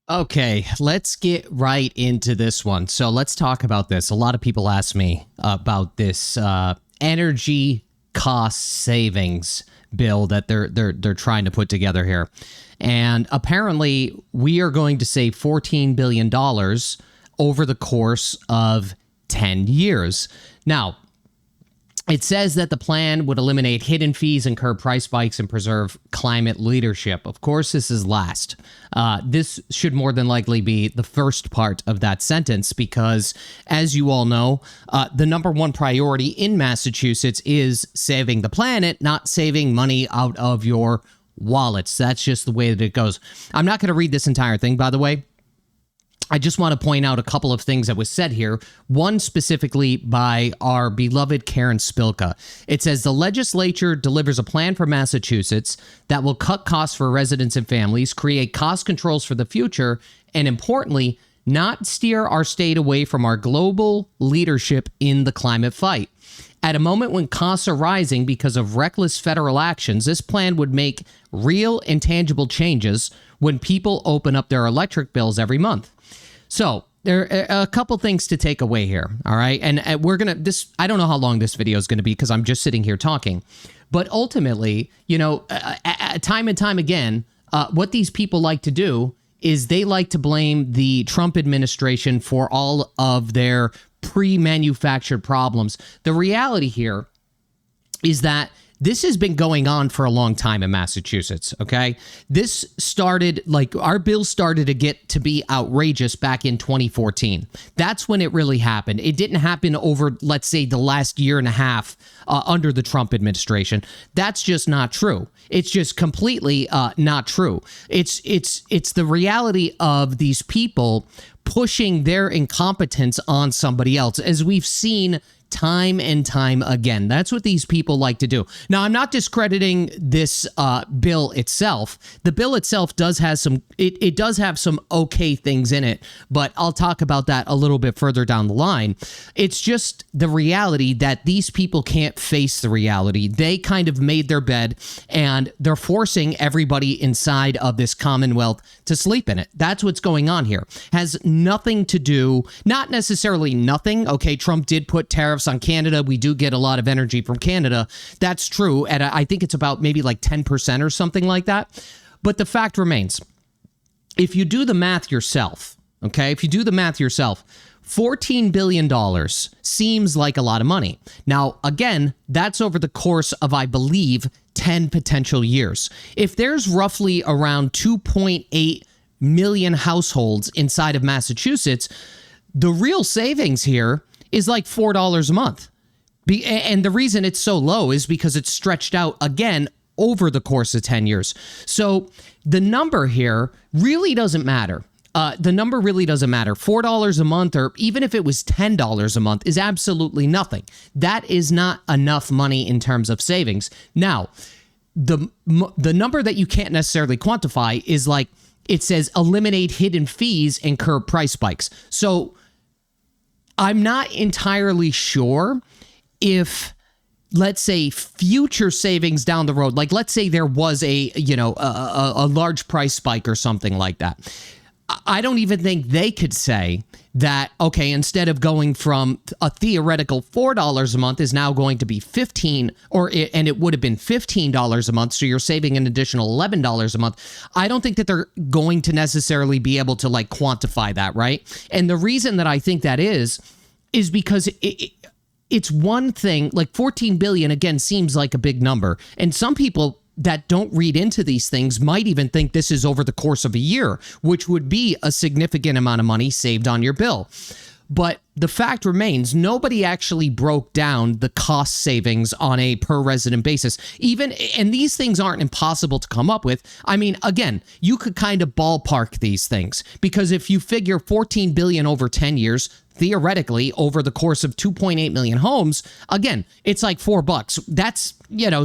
Okay, let's get right into this one. So let's talk about this. A lot of people ask me about this energy cost savings bill that they're trying to put together here, and apparently we are going to save $14 billion over the course of 10 years. Now, it says that the plan would eliminate hidden fees and curb price spikes and preserve climate leadership. Of course, this is last. This should more than likely be the first part of that sentence because, as you all know, the number one priority in Massachusetts is saving the planet, not saving money out of your wallets. That's just the way that it goes. I'm not going to read this entire thing, by the way. I just want to point out a couple of things that was said here. One specifically by our beloved Karen Spilka. It says the legislature delivers a plan for Massachusetts that will cut costs for residents and families, create cost controls for the future, and importantly, not steer our state away from our global leadership in the climate fight. At a moment when costs are rising because of reckless federal actions, this plan would make real and tangible changes when people open up their electric bills every month. So there are a couple things to take away here, all right? And we're going to, I don't know how long this video is going to be because I'm just sitting here talking. But ultimately, you know, time and time again, what these people like to do is they like to blame the Trump administration for all of their pre-manufactured problems. The reality here is that this has been going on for a long time in Massachusetts, okay? This started, like, our bill started to get to be outrageous back in 2014. That's when it really happened. It didn't happen over, let's say, the last year and a half under the Trump administration. That's just not true. It's just completely not true. It's the reality of these people pushing their incompetence on somebody else, as we've seen time and time again. That's what these people like to do. Now, I'm not discrediting this bill itself. The bill itself does have some, it does have some okay things in it, but I'll talk about that a little bit further down the line. It's just the reality that these people can't face the reality. They kind of made their bed and they're forcing everybody inside of this Commonwealth to sleep in it. That's what's going on here. Has nothing to do, not necessarily nothing. Okay, Trump did put tariffs on Canada. We do get a lot of energy from Canada. That's true. And I think it's about maybe like 10% or something like that. But the fact remains, if you do the math yourself, okay, if you do the math yourself, $14 billion seems like a lot of money. Now, again, that's over the course of, I believe, 10 potential years. If there's roughly around 2.8 million households inside of Massachusetts, the real savings here is like $4 a month. And the reason it's so low is because it's stretched out, again, over the course of 10 years. So the number here really doesn't matter. The number really doesn't matter. $4 a month, or even if it was $10 a month, is absolutely nothing. That is not enough money in terms of savings. Now, the number that you can't necessarily quantify is, like, it says eliminate hidden fees and curb price spikes. So I'm not entirely sure if, let's say, future savings down the road, like let's say there was a large price spike or something like that. I don't even think they could say that, okay, instead of going from a theoretical $4 a month is now going to be $15, and it would have been $15 a month, so you're saving an additional $11 a month. I don't think that they're going to necessarily be able to, like, quantify that, right? And the reason that I think that is because it's one thing, like 14 billion, again, seems like a big number. And some people that don't read into these things might even think this is over the course of a year, which would be a significant amount of money saved on your bill. But the fact remains, nobody actually broke down the cost savings on a per resident basis. And these things aren't impossible to come up with. I mean, again, you could kind of ballpark these things, because if you figure 14 billion over 10 years, theoretically, over the course of 2.8 million homes, again, it's like $4. That's,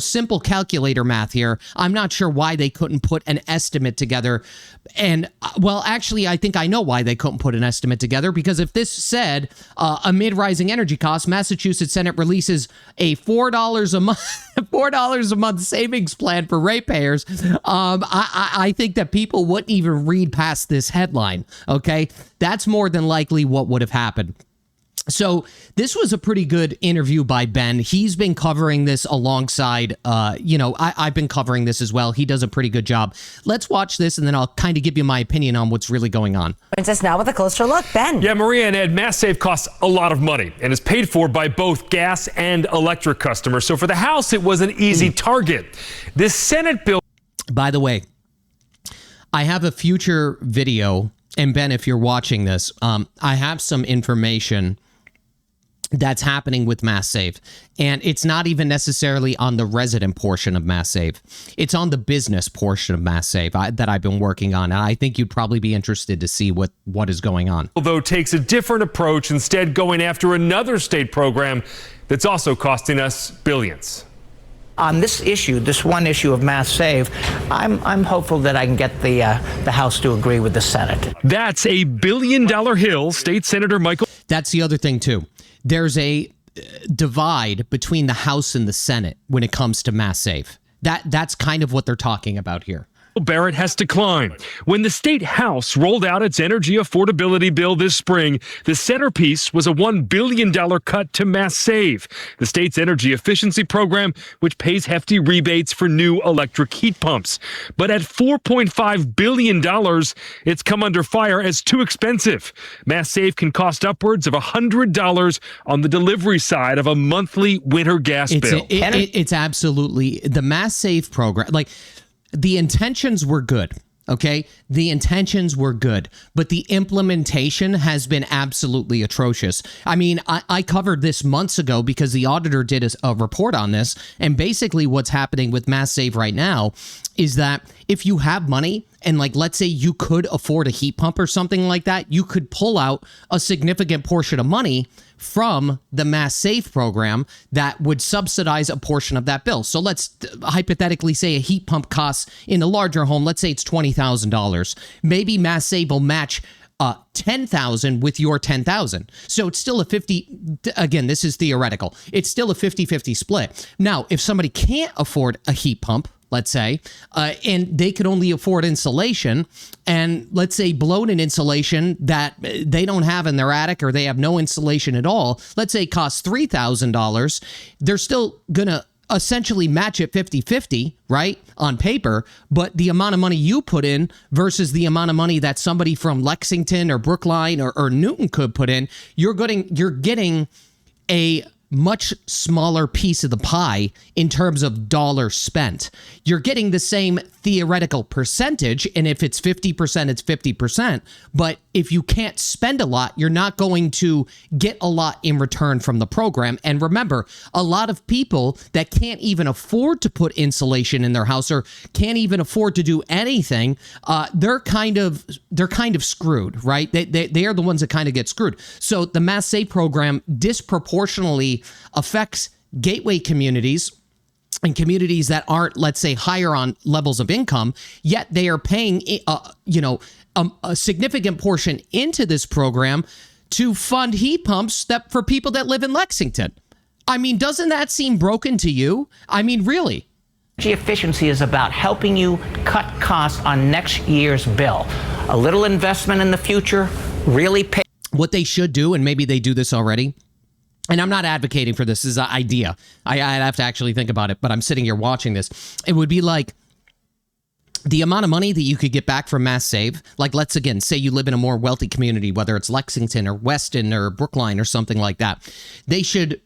simple calculator math here. I'm not sure why they couldn't put an estimate together. And, well, actually, I think I know why they couldn't put an estimate together, because if this said amid rising energy costs, Massachusetts Senate releases a $4 a month, $4 a month savings plan for ratepayers. I think that people wouldn't even read past this headline. Okay, that's more than likely what would have happened. So this was a pretty good interview by Ben. He's been covering this alongside, I've been covering this as well. He does a pretty good job. Let's watch this, and then I'll kind of give you my opinion on what's really going on. Joins us now with a closer look, Ben. Yeah, Maria and Ed, Mass Save costs a lot of money and is paid for by both gas and electric customers. So for the House, it was an easy target. This Senate bill. By the way, I have a future video, and Ben, if you're watching this, I have some information that's happening with Mass Save. And it's not even necessarily on the resident portion of Mass Save. It's on the business portion of Mass Save that I've been working on. And I think you'd probably be interested to see what is going on. Although takes a different approach, instead going after another state program that's also costing us billions. On this issue, this one issue of Mass Save, I'm hopeful that I can get the House to agree with the Senate. That's a billion-dollar hill. State Senator Michael. That's the other thing, too. There's a divide between the House and the Senate when it comes to Mass Save. That's kind of what they're talking about here. Barrett has declined. When the state House rolled out its energy affordability bill this spring, the centerpiece was a $1 billion cut to Mass Save, the state's energy efficiency program, which pays hefty rebates for new electric heat pumps. But at $4.5 billion, it's come under fire as too expensive. Mass Save can cost upwards of $100 on the delivery side of a monthly winter gas bill. It's absolutely the Mass Save program. Like, the intentions were good, okay? The intentions were good, but the implementation has been absolutely atrocious. I mean, I covered this months ago because the auditor did a report on this, and basically what's happening with Mass Save right now is that if you have money and, like, let's say you could afford a heat pump or something like that, you could pull out a significant portion of money from the Mass Save program that would subsidize a portion of that bill. So let's hypothetically say a heat pump costs in a larger home, let's say it's $20,000. Maybe Mass Save will match $10,000 with your $10,000. So it's still a 50, again, this is theoretical. It's still a 50-50 split. Now, if somebody can't afford a heat pump, let's say, and they could only afford insulation, and let's say blown-in insulation that they don't have in their attic, or they have no insulation at all, let's say it costs $3,000, they're still going to essentially match it 50-50, right, on paper, but the amount of money you put in versus the amount of money that somebody from Lexington or Brookline or Newton could put in, you're getting a much smaller piece of the pie in terms of dollars spent. You're getting the same theoretical percentage, and if it's 50%, it's 50%, but if you can't spend a lot, you're not going to get a lot in return from the program. And remember, a lot of people that can't even afford to put insulation in their house or can't even afford to do anything, they're kind of screwed, right? They are the ones that kind of get screwed. So the Mass Save program disproportionately affects gateway communities and communities that aren't, let's say, higher on levels of income, yet they are paying, a significant portion into this program to fund heat pumps that for people that live in Lexington. I mean, doesn't that seem broken to you? I mean, really? Energy efficiency is about helping you cut costs on next year's bill. A little investment in the future really pays. What they should do, and maybe they do this already, and I'm not advocating for this, is an idea. I'd have to actually think about it, but I'm sitting here watching this. It would be like the amount of money that you could get back from Mass Save. Like, let's again say you live in a more wealthy community, whether it's Lexington or Weston or Brookline or something like that. They should,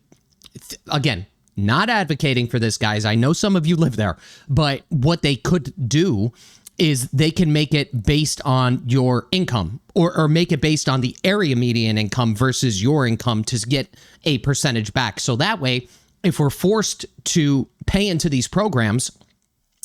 again, not advocating for this, guys. I know some of you live there, but what they could do is they can make it based on your income or make it based on the area median income versus your income to get a percentage back. So that way, if we're forced to pay into these programs,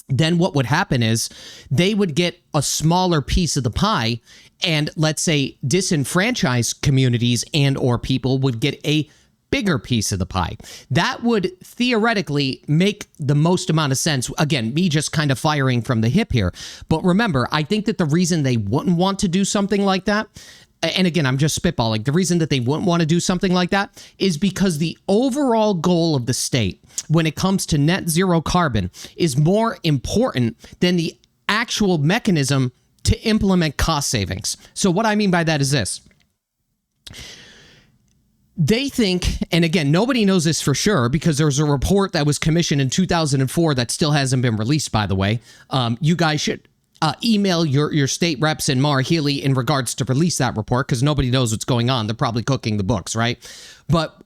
then what would happen is they would get a smaller piece of the pie, and let's say disenfranchised communities and or people would get a bigger piece of the pie. That would theoretically make the most amount of sense. Again, me just kind of firing from the hip here. But remember, I think that the reason they wouldn't want to do something like that and again, I'm just spitballing, the reason that they wouldn't want to do something like that is because the overall goal of the state when it comes to net zero carbon is more important than the actual mechanism to implement cost savings. So what I mean by that is this. They think, and again, nobody knows this for sure because there's a report that was commissioned in 2004 that still hasn't been released, by the way. You guys should email your state reps and Maura Healey in regards to release that report because nobody knows what's going on. They're probably cooking the books, right? But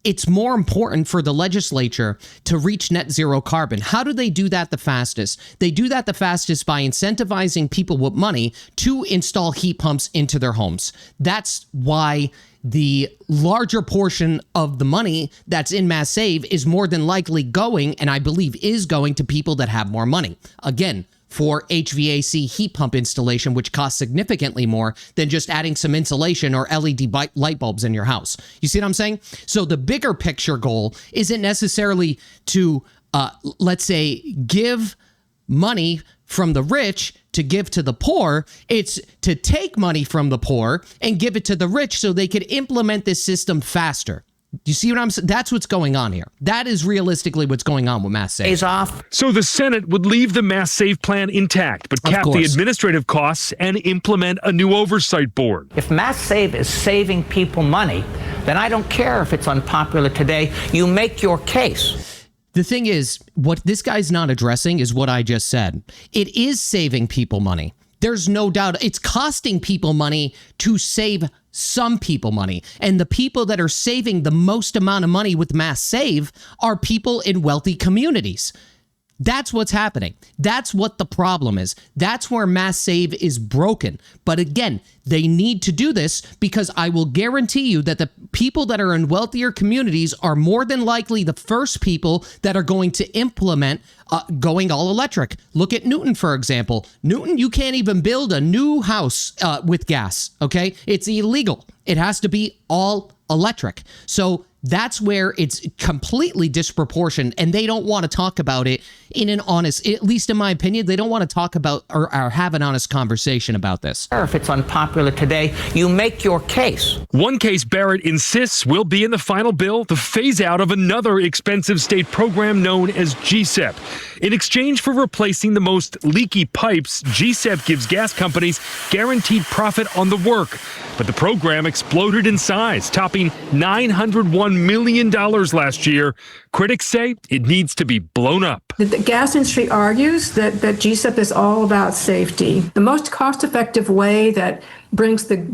it's more important for the legislature to reach net zero carbon. How do they do that the fastest? They do that the fastest by incentivizing people with money to install heat pumps into their homes. That's why the larger portion of the money that's in Mass Save is more than likely going, and I believe is going, to people that have more money. Again, for HVAC heat pump installation, which costs significantly more than just adding some insulation or LED light bulbs in your house. You see what I'm saying? So the bigger picture goal isn't necessarily to, let's say, give money from the rich to give to the poor. It's to take money from the poor and give it to the rich so they could implement this system faster. You see what I'm saying? That's what's going on here. That is realistically what's going on with Mass Save. Pays off. So the Senate would leave the Mass Save plan intact, but cap the administrative costs and implement a new oversight board. If Mass Save is saving people money, then I don't care if it's unpopular today. You make your case. The thing is, what this guy's not addressing is what I just said. It is saving people money. There's no doubt. It's costing people money to save some people money. And the people that are saving the most amount of money with Mass Save are people in wealthy communities. That's what's happening. That's what the problem is. That's where Mass Save is broken. But again, they need to do this because I will guarantee you that the people that are in wealthier communities are more than likely the first people that are going to implement going all electric. Look at Newton, for example. Newton, you can't even build a new house with gas, okay? It's illegal. It has to be all electric. So that's where it's completely disproportionate, and they don't want to talk about it in an honest, at least in my opinion, they don't want to talk about or have an honest conversation about this. If it's unpopular today, you make your case. One case Barrett insists will be in the final bill, the phase out of another expensive state program known as GSEP. In exchange for replacing the most leaky pipes, GSEP gives gas companies guaranteed profit on the work. But the program exploded in size, topping $901 million last year. Critics say it needs to be blown up. The gas industry argues that GSEP is all about safety. The most cost-effective way that brings the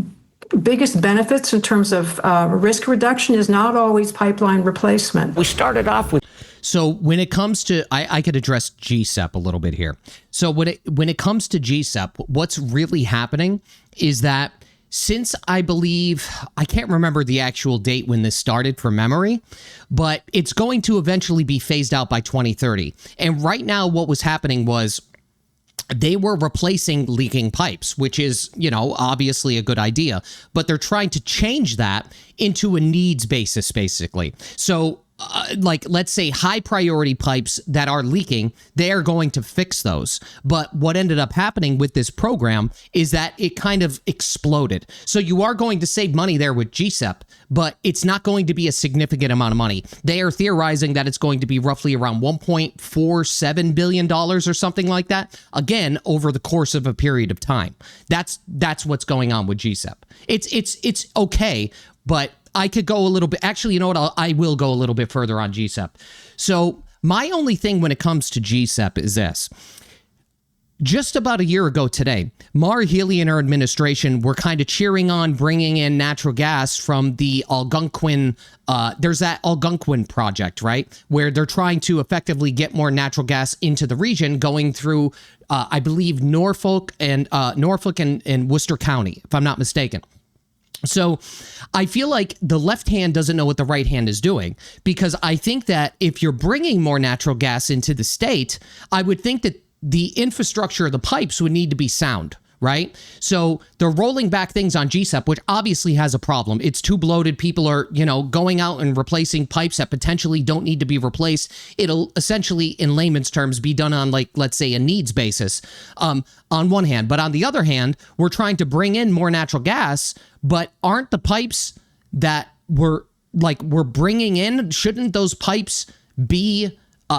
biggest benefits in terms of risk reduction is not always pipeline replacement. We started off with. So when it comes to, I could address GSEP a little bit here. So when it comes to GSEP, what's really happening is that since I believe, I can't remember the actual date when this started from memory, but it's going to eventually be phased out by 2030. And right now what was happening was they were replacing leaking pipes, which is, obviously a good idea, but they're trying to change that into a needs basis, basically. So let's say high priority pipes that are leaking, they are going to fix those. But what ended up happening with this program is that it kind of exploded. So you are going to save money there with GSEP, but it's not going to be a significant amount of money. They are theorizing that it's going to be roughly around $1.47 billion or something like that. Again, over the course of a period of time. That's what's going on with GSEP. It's okay, but I could go a little bit. Actually, you know what? I will go a little bit further on GSEP. So my only thing when it comes to GSEP is this. Just about a year ago today, Maura Healey and her administration were kind of cheering on bringing in natural gas from the Algonquin. There's that Algonquin project, right? Where they're trying to effectively get more natural gas into the region going through, I believe, Norfolk and Worcester County, if I'm not mistaken. So I feel like the left hand doesn't know what the right hand is doing, because I think that if you're bringing more natural gas into the state, I would think that the infrastructure of the pipes would need to be sound, right? So they're rolling back things on GSEP, which obviously has a problem. It's too bloated. People are, going out and replacing pipes that potentially don't need to be replaced. It'll essentially, in layman's terms, be done on, like, let's say, a needs basis on one hand. But on the other hand, we're trying to bring in more natural gas, but aren't the pipes that we're bringing in, shouldn't those pipes be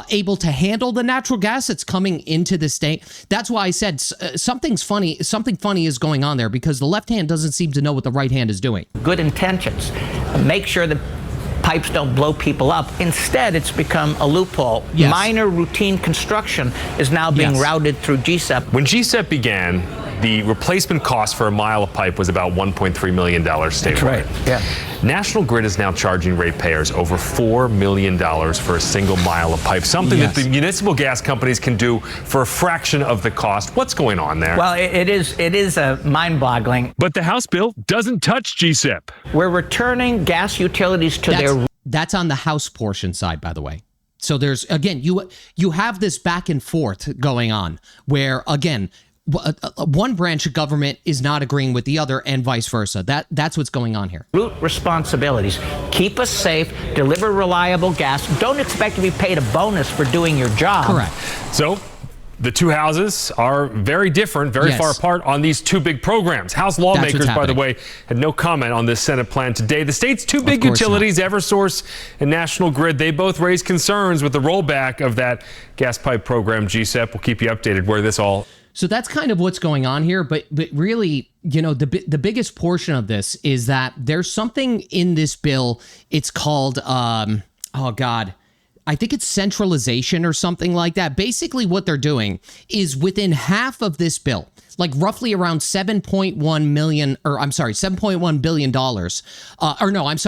able to handle the natural gas that's coming into the state? That's why I said something funny is going on there, because the left hand doesn't seem to know what the right hand is doing. Good intentions. Make sure the pipes don't blow people up. Instead, it's become a loophole. Yes. Minor routine construction is now being routed through GSEP. When GSEP began, the replacement cost for a mile of pipe was about $1.3 million statewide. That's right. Yeah. National Grid is now charging ratepayers over $4 million for a single mile of pipe, something that the municipal gas companies can do for a fraction of the cost. What's going on there? Well, it is mind-boggling. But the House bill doesn't touch GSEP. We're returning gas utilities to their... That's on the House portion side, by the way. So there's, again, you have this back and forth going on where, again, one branch of government is not agreeing with the other and vice versa. That's what's going on here. Root responsibilities. Keep us safe, deliver reliable gas. Don't expect to be paid a bonus for doing your job. Correct. So the two houses are very different, very far apart on these two big programs. House lawmakers, by the way, had no comment on this Senate plan today. The state's two big utilities, Eversource and National Grid, they both raised concerns with the rollback of that gas pipe program, GSEP. We'll keep you updated where this all... So that's kind of what's going on here. But really, the biggest portion of this is that there's something in this bill. It's called, I think it's centralization or something like that. Basically, what they're doing is within half of this bill, like roughly around $7.1 billion.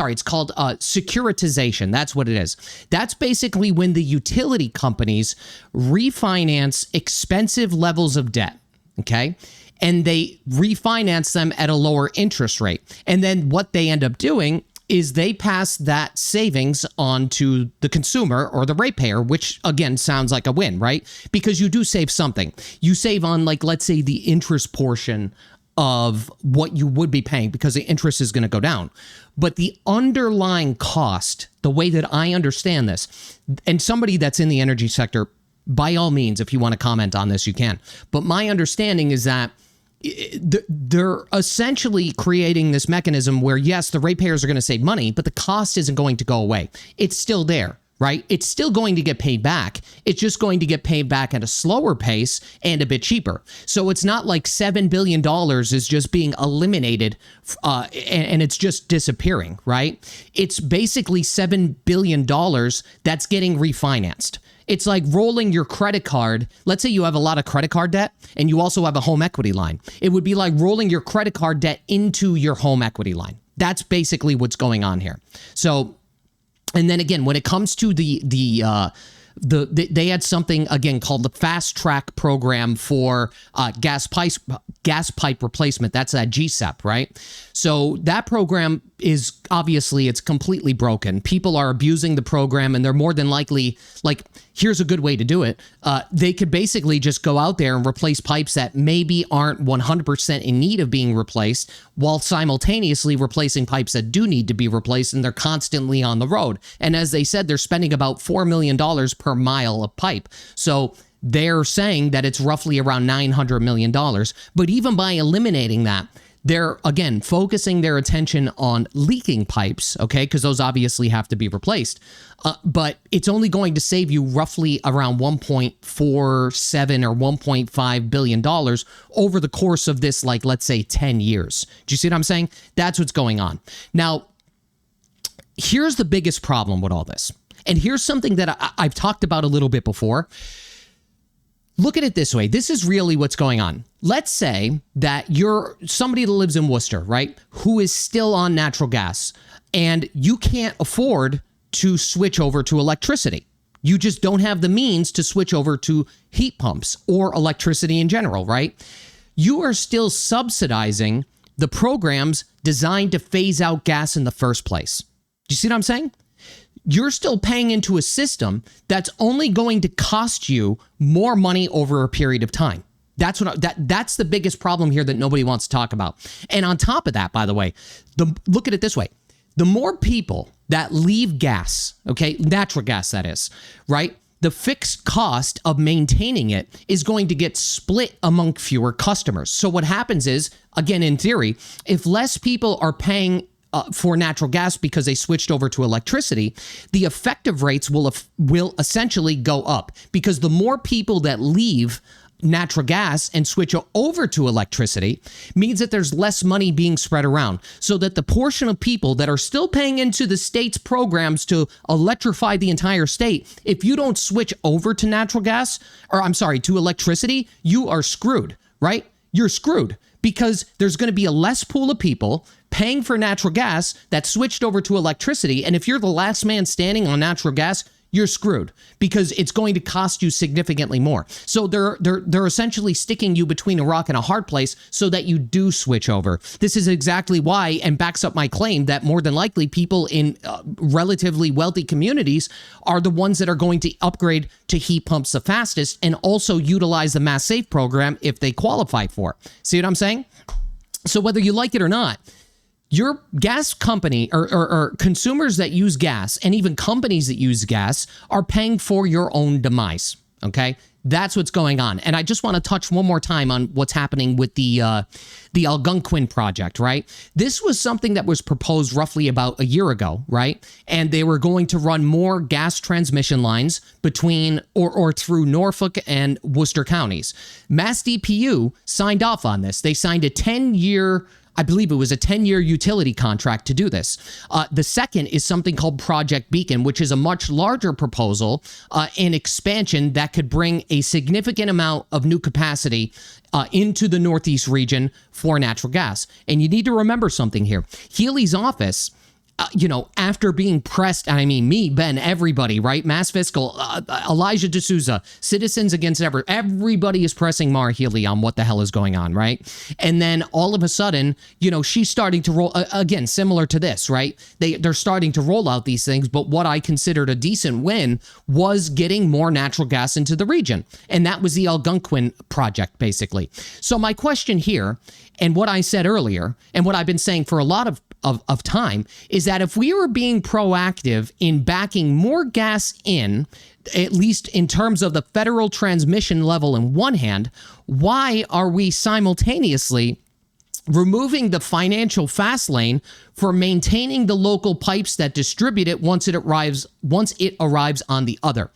It's called securitization. That's what it is. That's basically when the utility companies refinance expensive levels of debt, okay? And they refinance them at a lower interest rate. And then what they end up doing is they pass that savings on to the consumer or the ratepayer, which again sounds like a win, right? Because you do save something. You save on, like, let's say the interest portion of what you would be paying because the interest is going to go down. But the underlying cost, the way that I understand this, and somebody that's in the energy sector, by all means, if you want to comment on this, you can. But my understanding is that they're essentially creating this mechanism where, yes, the ratepayers are going to save money, but the cost isn't going to go away. It's still there, right? It's still going to get paid back. It's just going to get paid back at a slower pace and a bit cheaper. So it's not like $7 billion is just being eliminated and it's just disappearing, right? It's basically $7 billion that's getting refinanced. It's like rolling your credit card. Let's say you have a lot of credit card debt and you also have a home equity line. It would be like rolling your credit card debt into your home equity line. That's basically what's going on here. So, and then again, when it comes to they had something again called the fast track program for gas pipe replacement. That's a GSEP, right? So that program is obviously it's completely broken. People are abusing the program, and they're more than likely like, here's a good way to do it. They could basically just go out there and replace pipes that maybe aren't 100% in need of being replaced, while simultaneously replacing pipes that do need to be replaced, and they're constantly on the road. And as they said, they're spending about $4 million per mile of pipe. So they're saying that it's roughly around $900 million. But even by eliminating that, they're, again, focusing their attention on leaking pipes, okay, because those obviously have to be replaced. But it's only going to save you roughly around $1.47 or $1.5 billion over the course of this, like, let's say 10 years. Do you see what I'm saying? That's what's going on. Now, here's the biggest problem with all this. And here's something that I've talked about a little bit before. Look at it this way. This is really what's going on. Let's say that you're somebody that lives in Worcester, right, who is still on natural gas, and you can't afford to switch over to electricity. You just don't have the means to switch over to heat pumps or electricity in general, right? You are still subsidizing the programs designed to phase out gas in the first place. Do you see what I'm saying? You're still paying into a system that's only going to cost you more money over a period of time. That's the biggest problem here that nobody wants to talk about. And on top of that, by the way, look at it this way. The more people that leave gas, okay, natural gas that is, right? The fixed cost of maintaining it is going to get split among fewer customers. So what happens is, again, in theory, if less people are paying for natural gas because they switched over to electricity, the effective rates will essentially go up, because the more people that leave natural gas and switch over to electricity means that there's less money being spread around, so that the portion of people that are still paying into the state's programs to electrify the entire state, if you don't switch over to to electricity, you are screwed, right? You're screwed, because there's going to be a less pool of people paying for natural gas that switched over to electricity. And if you're the last man standing on natural gas, you're screwed, because it's going to cost you significantly more. So they're essentially sticking you between a rock and a hard place so that you do switch over. This is exactly why, and backs up my claim, that more than likely people in relatively wealthy communities are the ones that are going to upgrade to heat pumps the fastest, and also utilize the Mass Save program if they qualify for it. See what I'm saying? So whether you like it or not, your gas company or consumers that use gas, and even companies that use gas, are paying for your own demise. Okay, that's what's going on. And I just want to touch one more time on what's happening with the Algonquin project. Right, this was something that was proposed roughly about a year ago. Right, and they were going to run more gas transmission lines between or through Norfolk and Worcester counties. Mass DPU signed off on this. They signed a 10-year. I believe it was a 10-year utility contract to do this. The second is something called Project Beacon, which is a much larger proposal and expansion that could bring a significant amount of new capacity into the Northeast region for natural gas. And you need to remember something here. Healy's office, after being pressed, and I mean me, Ben, everybody, right? Mass Fiscal, Elijah D'Souza, Citizens Against everybody is pressing Maura Healey on what the hell is going on, right? And then all of a sudden, she's starting to roll, again, similar to this, right? They're starting to roll out these things, but what I considered a decent win was getting more natural gas into the region. And that was the Algonquin project, basically. So my question here, and what I said earlier, and what I've been saying for a lot of time, is that if we were being proactive in backing more gas in, at least in terms of the federal transmission level in one hand, why are we simultaneously removing the financial fast lane for maintaining the local pipes that distribute it once it arrives on the other?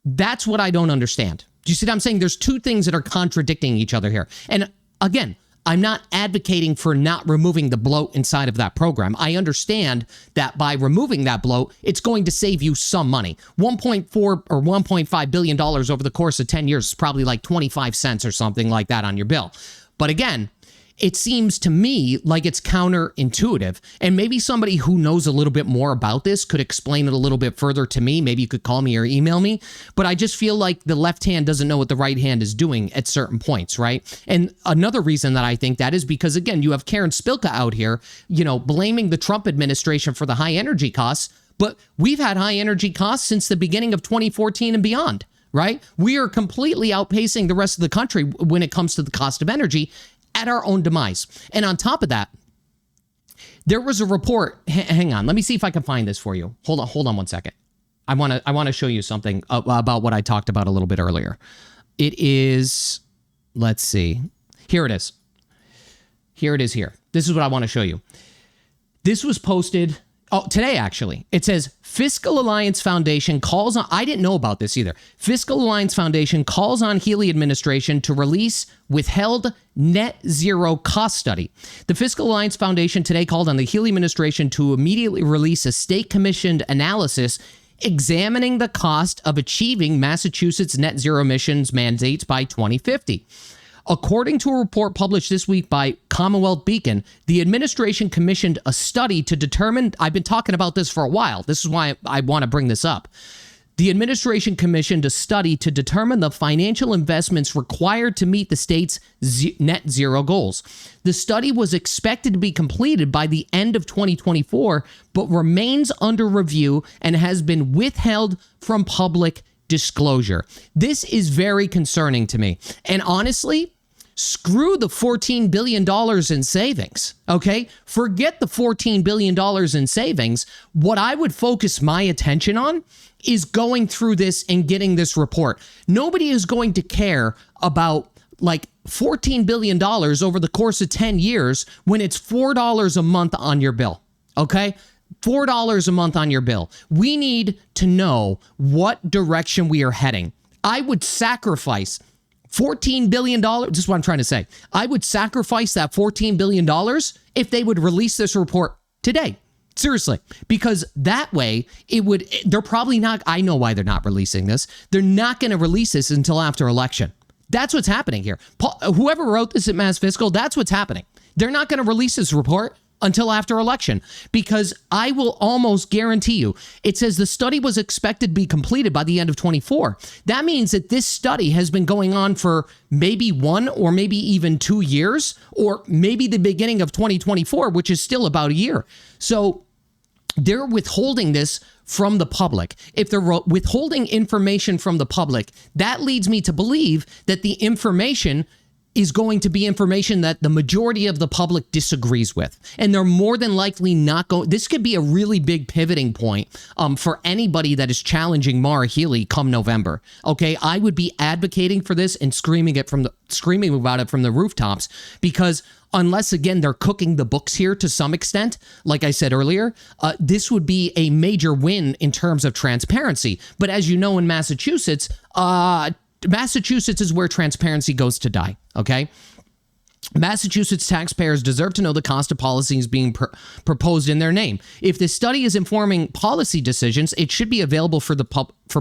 That's what I don't understand. Do you see what I'm saying? There's two things that are contradicting each other here. And again, I'm not advocating for not removing the bloat inside of that program. I understand that by removing that bloat, it's going to save you some money. $1.4 or $1.5 billion over the course of 10 years is probably like 25 cents or something like that on your bill. But again, it seems to me like it's counterintuitive. And maybe somebody who knows a little bit more about this could explain it a little bit further to me. Maybe you could call me or email me. But I just feel like the left hand doesn't know what the right hand is doing at certain points, right? And another reason that I think that is because, again, you have Karen Spilka out here, blaming the Trump administration for the high energy costs. But we've had high energy costs since the beginning of 2014 and beyond, right? We are completely outpacing the rest of the country when it comes to the cost of energy, at our own demise. And on top of that, there was a report. Hang on, let me see if I can find this for you. Hold on 1 second. I want to show you something about what I talked about a little bit earlier. It is, let's see. Here it is. Here. This is what I want to show you. This was posted today, actually. It says Fiscal Alliance Foundation calls on, I didn't know about this either. Fiscal Alliance Foundation calls on Healey administration to release withheld net zero cost study. The Fiscal Alliance Foundation today called on the Healey administration to immediately release a state commissioned analysis examining the cost of achieving Massachusetts net zero emissions mandates by 2050. According to a report published this week by Commonwealth Beacon, the administration commissioned a study to determine, I've been talking about this for a while, this is why I want to bring this up. The administration commissioned a study to determine the financial investments required to meet the state's net zero goals. The study was expected to be completed by the end of 2024, but remains under review and has been withheld from public disclosure. This is very concerning to me. And honestly, screw the $14 billion in savings, okay? Forget the $14 billion in savings. What I would focus my attention on is going through this and getting this report. Nobody is going to care about like $14 billion over the course of 10 years when it's $4 a month on your bill, okay? $4 a month on your bill. We need to know what direction we are heading. I would sacrifice $14 billion. This is what I'm trying to say. I would sacrifice that $14 billion if they would release this report today. Seriously, because that way they're probably not, I know why they're not releasing this. They're not going to release this until after election. That's what's happening here. Whoever wrote this at Mass Fiscal, that's what's happening. They're not going to release this report until after election, because I will almost guarantee you, it says the study was expected to be completed by the end of 24. That means that this study has been going on for maybe 1 or maybe even 2 years, or maybe the beginning of 2024, which is still about a year. So they're withholding this from the public. If they're withholding information from the public, that leads me to believe that the information is going to be information that the majority of the public disagrees with. And they're more than likely not going. This could be a really big pivoting point for anybody that is challenging Maura Healey come November. Okay, I would be advocating for this and screaming about it from the rooftops, because unless, again, they're cooking the books here to some extent, like I said earlier, this would be a major win in terms of transparency. But as you know, in Massachusetts is where transparency goes to die, okay? Massachusetts taxpayers deserve to know the cost of policies being proposed in their name. If this study is informing policy decisions, it should be available for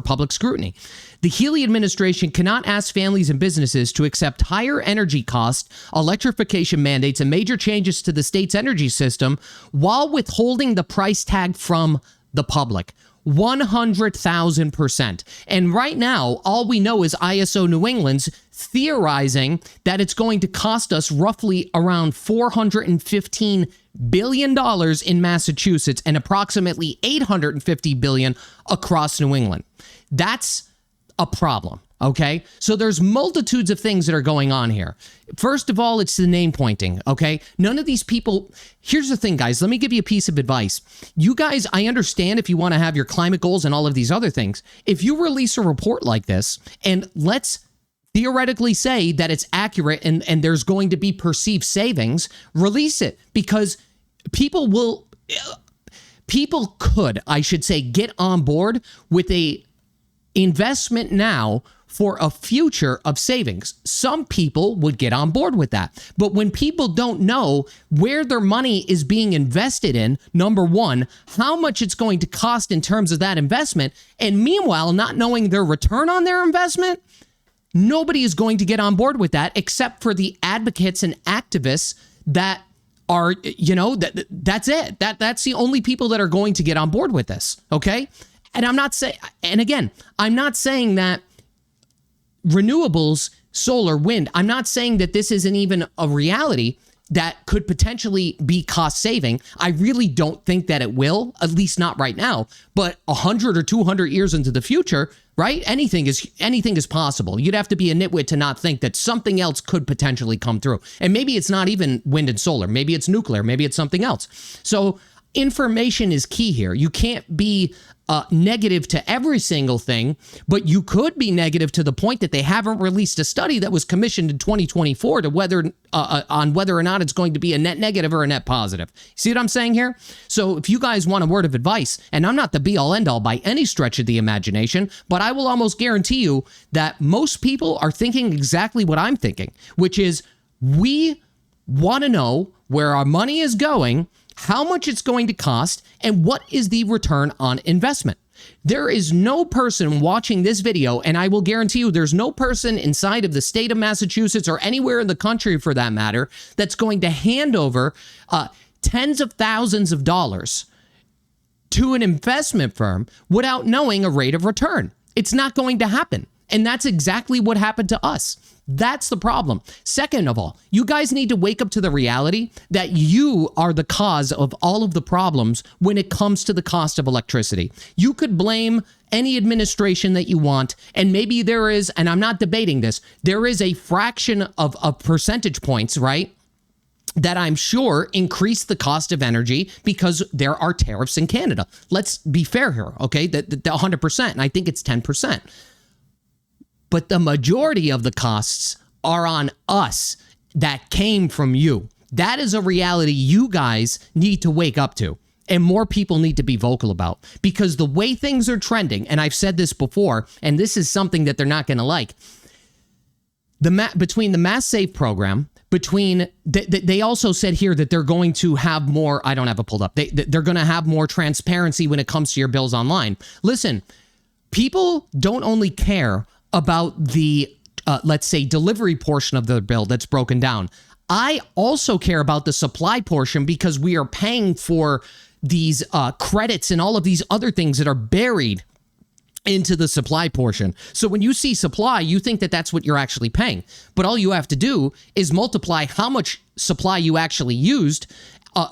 public scrutiny. The Healey administration cannot ask families and businesses to accept higher energy costs, electrification mandates, and major changes to the state's energy system while withholding the price tag from the public. 100,000%. And right now, all we know is ISO New England's theorizing that it's going to cost us roughly around $415 billion in Massachusetts and approximately $850 billion across New England. That's a problem. Okay, so there's multitudes of things that are going on here. First of all, it's the name pointing. Okay, none of these people. Here's the thing, guys. Let me give you a piece of advice. You guys, I understand if you want to have your climate goals and all of these other things. If you release a report like this, and let's theoretically say that it's accurate and there's going to be perceived savings, release it, because people could, I should say, get on board with a investment now for a future of savings. Some people would get on board with that. But when people don't know where their money is being invested in, number one, how much it's going to cost in terms of that investment, and meanwhile, not knowing their return on their investment, nobody is going to get on board with that except for the advocates and activists that are, that's it. That's the only people that are going to get on board with this, okay? And I'm not saying that renewables, solar, wind, I'm not saying that this isn't even a reality that could potentially be cost saving. I really don't think that it will, at least not right now. But 100 or 200 years into the future, right? Anything is possible. You'd have to be a nitwit to not think that something else could potentially come through. And maybe it's not even wind and solar. Maybe it's nuclear. Maybe it's something else. So information is key here. You can't be negative to every single thing, but you could be negative to the point that they haven't released a study that was commissioned in 2024 to on whether or not it's going to be a net negative or a net positive. See what I'm saying here? So if you guys want a word of advice, and I'm not the be all end all by any stretch of the imagination, but I will almost guarantee you that most people are thinking exactly what I'm thinking, which is we want to know where our money is going, how much it's going to cost, and what is the return on investment. There is no person watching this video, and I will guarantee you there's no person inside of the state of Massachusetts or anywhere in the country for that matter that's going to hand over tens of thousands of dollars to an investment firm without knowing a rate of return. It's not going to happen. And that's exactly what happened to us. That's the problem. Second of all, you guys need to wake up to the reality that you are the cause of all of the problems when it comes to the cost of electricity. You could blame any administration that you want, and maybe there is, and I'm not debating this, there is a fraction of percentage points, right, that I'm sure increase the cost of energy because there are tariffs in Canada. Let's be fair here, okay? The 100%, and I think it's 10%. But the majority of the costs are on us that came from you. That is a reality you guys need to wake up to, and more people need to be vocal about, because the way things are trending, and I've said this before, and this is something that they're not going to like, between the Mass Save program, they also said here that they're going to have more, I don't have it pulled up, they're going to have more transparency when it comes to your bills online. Listen, people don't only care about the, let's say, delivery portion of the bill that's broken down. I also care about the supply portion, because we are paying for these credits and all of these other things that are buried into the supply portion. So when you see supply, you think that that's what you're actually paying. But all you have to do is multiply how much supply you actually used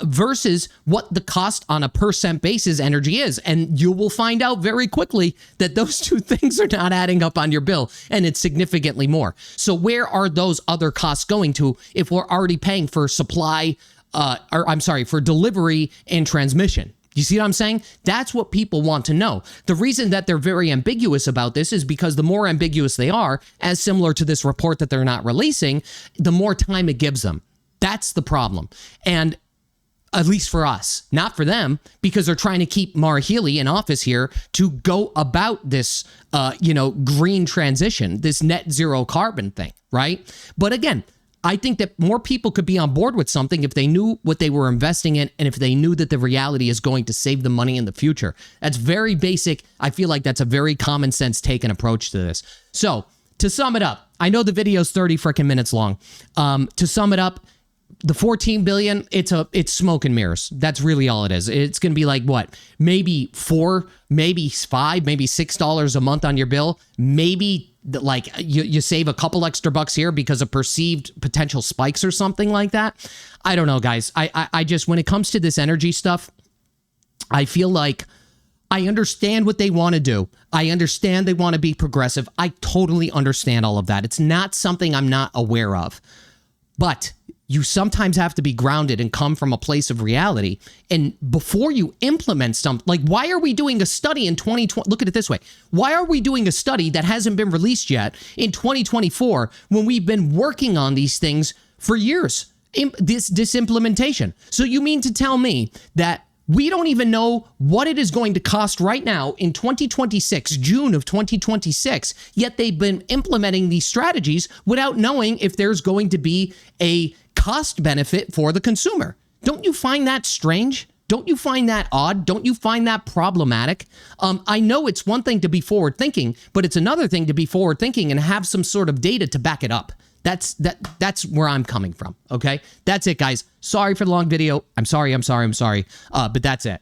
versus what the cost on a % basis energy is. And you will find out very quickly that those two things are not adding up on your bill, and it's significantly more. So where are those other costs going to if we're already paying for supply, for delivery and transmission? You see what I'm saying? That's what people want to know. The reason that they're very ambiguous about this is because the more ambiguous they are, as similar to this report that they're not releasing, the more time it gives them. That's the problem. And at least for us, not for them, because they're trying to keep Maura Healey in office here to go about this, green transition, this net zero carbon thing, right? But again, I think that more people could be on board with something if they knew what they were investing in, and if they knew that the reality is going to save them money in the future. That's very basic. I feel like that's a very common sense take and approach to this. So to sum it up, I know the video's 30 freaking minutes long. To sum it up, the $14 billion, it's smoke and mirrors. That's really all it is. It's going to be like what? Maybe $4, maybe $5, maybe $6 a month on your bill. Maybe like you save a couple extra bucks here because of perceived potential spikes or something like that. I don't know, guys. I just, when it comes to this energy stuff, I feel like I understand what they want to do. I understand they want to be progressive. I totally understand all of that. It's not something I'm not aware of. But you sometimes have to be grounded and come from a place of reality. And before you implement something, like, why are we doing a study in 2020? Look at it this way. Why are we doing a study that hasn't been released yet in 2024 when we've been working on these things for years? This implementation. So you mean to tell me that we don't even know what it is going to cost right now in 2026, June of 2026, yet they've been implementing these strategies without knowing if there's going to be a cost benefit for the consumer? Don't you find that strange? Don't you find that odd? Don't you find that problematic? I know it's one thing to be forward thinking, but it's another thing to be forward thinking and have some sort of data to back it up. That's where I'm coming from. Okay, that's it, guys. Sorry for the long video. I'm sorry. But that's it.